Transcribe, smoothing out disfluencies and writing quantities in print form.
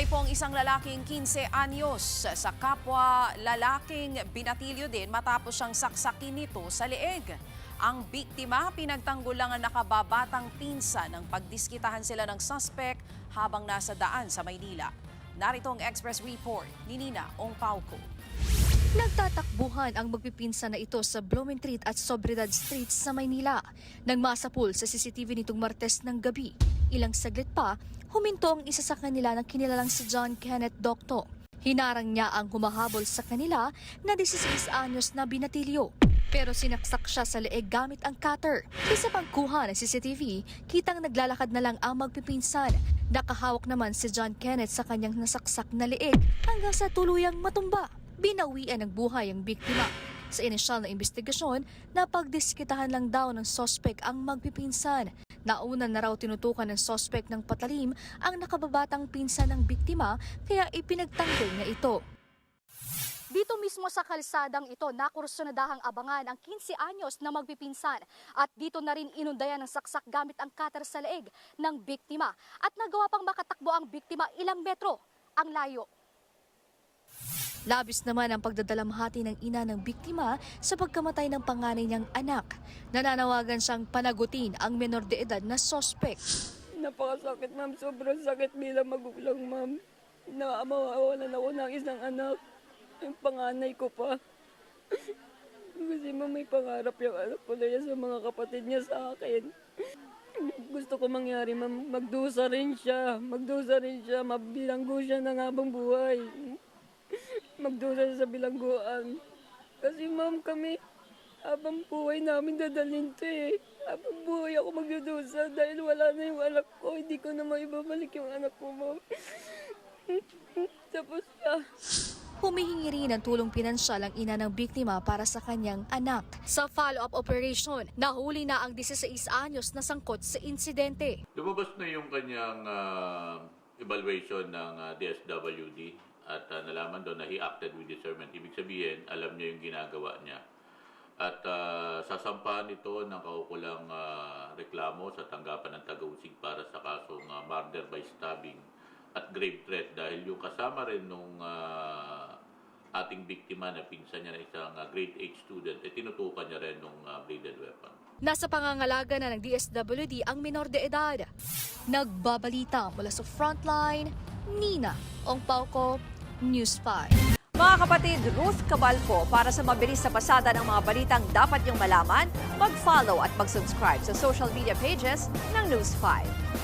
pong isang lalaking 15 anyos sa kapwa lalaking binatilyo din matapos siyang saksakin nito sa leeg. Ang biktima pinagtanggol lang ang nakababatang pinsan ng pagdiskitahan sila ng suspect habang nasa daan sa Maynila. Narito ang Express Report ni Nina Ongpauco. Nagtatakbuhan ang magpipinsan na ito sa Blumentritt at Sobriedad Street sa Maynila nang masapul sa CCTV nitong Martes ng gabi. Ilang saglit pa, huminto ang isa sa kanila na kinilalang si John Kenneth Docto. Hinarang niya ang humahabol sa kanila na 16 anyos na binatilyo. Pero sinaksak siya sa leeg gamit ang cutter. Isa pang kuha ng CCTV, kitang naglalakad na lang ang magpipinsan. Nakahawak naman si John Kenneth sa kanyang nasaksak na leeg hanggang sa tuluyang matumba. Binawian ng buhay ang biktima. Sa inisyal na investigasyon, napagdiskitahan lang daw ng sospek ang magpipinsan. Nauna na raw tinutukan ng sospek ng patalim ang nakababatang pinsan ng biktima kaya ipinagtanggol niya ito. Dito mismo sa kalsadang ito, nakursunadahang abangan ang 15 anyos na magpipinsan at dito na rin inundayan ng saksak gamit ang cutter sa leeg ng biktima at nagawa pang makatakbo ang biktima ilang metro ang layo. Labis naman ang pagdadalamhati ng ina ng biktima sa pagkamatay ng panganay niyang anak. Nananawagan siyang panagutin ang menor de edad na sospek. Napakasakit, ma'am. Sobrang sakit bilang magulang, ma'am. Mawawalan ako ng isang anak. Yung panganay ko pa. Kasi ma'am, may pangarap yung anak ko na yan sa mga kapatid niya sa akin. Gusto ko mangyari, ma'am. Magdusa rin siya. Mabilanggo siya ng habang buhay. Magdusa siya sa bilangguan. Kasi ma'am, kami, habang buhay namin dadalhin to eh. Habang buhay ako magdudusa dahil wala na yung anak ko. Hindi ko na maibabalik yung anak ko, ma'am. Tapos Humihingi rin ng tulong pinansyal ang ina ng biktima para sa kanyang anak. Sa follow-up operation, nahuli na ang 16 anyos na sangkot sa insidente. Lumabas na yung kanyang evaluation ng DSWD at nalaman doon na he acted with discernment. Ibig sabihin, alam niya yung ginagawa niya. At sasampahan ito ng kaukulang reklamo sa tanggapan ng Taguig para sa kasong murder by stabbing at grave threat dahil yung kasama rin nung ating biktima na pinsan niya na isang grade 8 student, tinutukan niya rin nung bladed weapon. Nasa pangangalaga na ng DSWD ang menor de edad. Nagbabalita mula sa Frontline, Nina Ongpauco, News 5. Mga kapatid, Ruth Cabalco, para sa mabilis na pasada ng mga balitang dapat niyong malaman, mag-follow at mag-subscribe sa social media pages ng News 5.